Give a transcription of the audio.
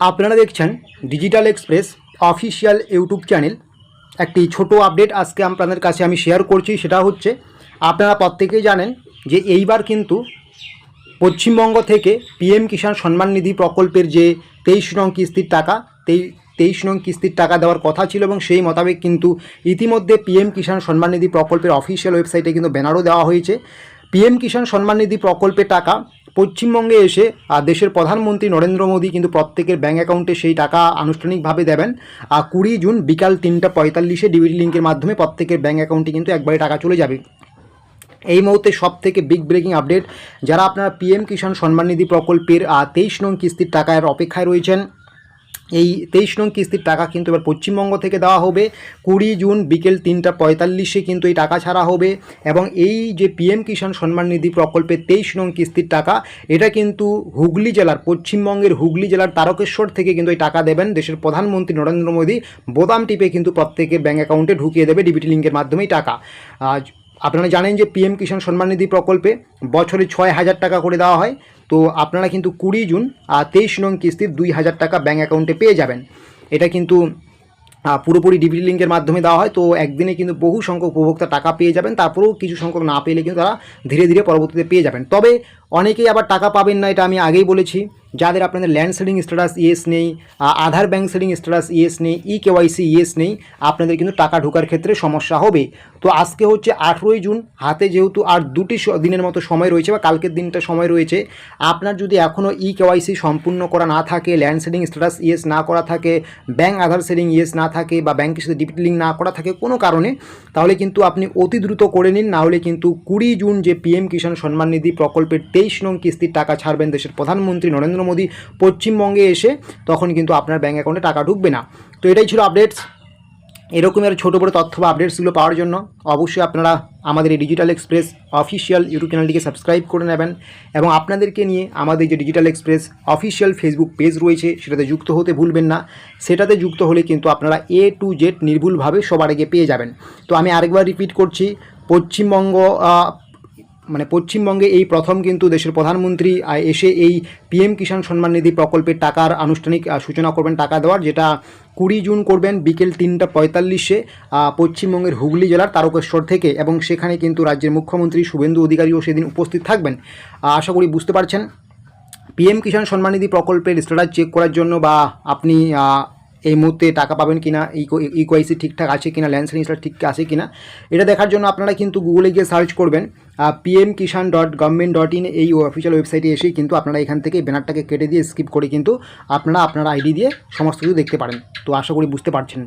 আপনারা দেখছেন digital express official YouTube channel. একটি ছোট আপডেট আজকে আপনাদের কাছে আমি শেয়ার করছি। সেটা হচ্ছে, আপনারা প্রত্যেকেই জানেন যে এইবার কিন্তু পশ্চিমবঙ্গ থেকে পিএম কিষাণ সম্মান নিধি প্রকল্পের যে 23 নং কিস্তির টাকা 23 নং কিস্তির টাকা দেওয়ার কথা ছিল, এবং সেই মোতাবেক কিন্তু ইতিমধ্যে পিএম কিষাণ সম্মান নিধি প্রকল্পের অফিসিয়াল ওয়েবসাইটে কিন্তু ব্যানারও দেওয়া হয়েছে। পিএম কিষাণ সম্মান নিধি প্রকল্পের টাকা পশ্চিমবঙ্গে এসে দেশের প্রধানমন্ত্রী নরেন্দ্র মোদী কিন্তু প্রত্যেকের ব্যাঙ্ক অ্যাকাউন্টে সেই টাকা আনুষ্ঠানিকভাবে দেবেন। 20 জুন বিকাল 3:45 ডিবিটি লিঙ্কের মাধ্যমে প্রত্যেকের ব্যাঙ্ক অ্যাকাউন্টে কিন্তু একবারে টাকা চলে যাবে। এই মুহূর্তে সবথেকে বিগ ব্রেকিং আপডেট, যারা আপনারা পিএম কিষাণ সম্মান নিধি প্রকল্পের 23 নং কিস্তির টাকার অপেক্ষায় রয়েছেন, এই 23 নং কিস্তির টাকা কিন্তু এবার পশ্চিমবঙ্গ থেকে দেওয়া হবে। 20 জুন বিকেল 3:45 কিন্তু এই টাকা ছাড়া হবে। এবং এই যে পিএম কিষাণ সম্মান নিধি প্রকল্পের 23 নং কিস্তির টাকা, এটা কিন্তু হুগলি জেলার, পশ্চিমবঙ্গের হুগলি জেলার তারকেশ্বর থেকে কিন্তু এই টাকা দেবেন দেশের প্রধানমন্ত্রী নরেন্দ্র মোদী। বোতাম টিপে কিন্তু প্রত্যেকের ব্যাঙ্ক অ্যাকাউন্টে ঢুকিয়ে দেবে ডিবিটি লিঙ্কের মাধ্যমেই টাকা। আপনারা জানেন যে পিএম কিষাণ সম্মান নিধি প্রকল্পে বছরে 6,000 টাকা করে দেওয়া হয়। তো আপনারা কিন্তু 20 জুন 23 নং কিস্তির 2,000 টাকা ব্যাঙ্ক অ্যাকাউন্টে পেয়ে যাবেন। এটা কিন্তু পুরোপুরি ডিবিটি লিঙ্কের মাধ্যমে দেওয়া হয়। তো একদিনে কিন্তু বহু সংখ্যক উপভোক্তা টাকা পেয়ে যাবেন। তারপরেও কিছু সংখ্যক না পেলে কিন্তু তারা ধীরে ধীরে পরবর্তীতে পেয়ে যাবেন। তবে অনেকেই আবার টাকা পাবেন না, এটা আমি আগেই বলেছি। যাদের আপনাদের ল্যান্ড সেলিং স্ট্যাটাস ইয়েস নেই, আধার ব্যাঙ্ক সেলিং স্ট্যাটাস ইয়েস নেই, কেওয়াইসি ইয়েস নেই, আপনাদের কিন্তু টাকা ঢোকার ক্ষেত্রে সমস্যা হবে। তো আজকে হচ্ছে 18 জুন, হাতে যেহেতু আর 2টি দিনের মতো সময় রয়েছে, বা কালকের দিনটা সময় রয়েছে। আপনার যদি এখনও কেওয়াইসি সম্পূর্ণ করা না থাকে, ল্যান্ড সেলিং স্ট্যাটাস ইয়েস না করা থাকে, ব্যাঙ্ক আধার সেলিং ইয়েস না থাকে, বা ব্যাঙ্কের সাথে ডিবিটি লিঙ্ক না করা থাকে কোনো কারণে, তাহলে কিন্তু আপনি অতি দ্রুত করে নিন। না হলে কিন্তু 20 জুন যে পিএম কিষাণ সম্মান নিধি প্রকল্পের 23 নং কিস্তির টাকা ছাড়বেন দেশের প্রধানমন্ত্রী নরেন্দ্র মোদী পশ্চিমবঙ্গে এসে, তখন কিন্তু আপনার ব্যাঙ্ক অ্যাকাউন্টে টাকা ঢুকবে না। তো এটাই ছিল আপডেটস। এরকমের ছোটো বড়ো তথ্য বা আপডেটসগুলো পাওয়ার জন্য অবশ্যই আপনারা আমাদের এই ডিজিটাল এক্সপ্রেস অফিসিয়াল ইউটিউব চ্যানেলটিকে সাবস্ক্রাইব করে নেবেন, এবং আপনাদেরকে নিয়ে আমাদের যে digital express official Facebook page রয়েছে সেটাতে যুক্ত হতে ভুলবেন না। সেটাতে যুক্ত হলে কিন্তু আপনারা A to Z নির্ভুলভাবে সবার আগে পেয়ে যাবেন। তো আমি আরেকবার রিপিট করছি, পশ্চিমবঙ্গে এই প্রথম কিন্তু দেশের প্রধানমন্ত্রী এসে এই পিএম কিষাণ সম্মান নিধি প্রকল্পের টাকার আনুষ্ঠানিক সূচনা করবেন টাকা দেওয়ার, যেটা 20 জুন করবেন বিকেল 3:45 পশ্চিমবঙ্গের হুগলি জেলার তারকেশ্বর থেকে। এবং সেখানে কিন্তু রাজ্যের মুখ্যমন্ত্রী শুভেন্দু অধিকারীও সেদিন উপস্থিত থাকবেন। আশা করি বুঝতে পারছেন। পিএম কিষাণ সম্মান নিধি প্রকল্পের স্ট্যাটাস চেক করার জন্য, বা আপনি এই মুহূর্তে টাকা পাবেন কিনা, ইকোয়াইসি ঠিকঠাক আছে কিনা, ল্যান্ড সেলিং স্ট্যাটাস ঠিক আছে কিনা, এটা দেখার জন্য আপনারা কিন্তু গুগলে গিয়ে সার্চ করবেন pmkishan.government.in। এই অফিসিয়াল ওয়েবসাইটে এসেই কিন্তু আপনারা এখান থেকে ব্যানারটাকে কেটে দিয়ে স্কিপ করে কিন্তু আপনারা আপনার আইডি দিয়ে সমস্ত কিছু দেখতে পারেন। তো আশা করি বুঝতে পারছেন।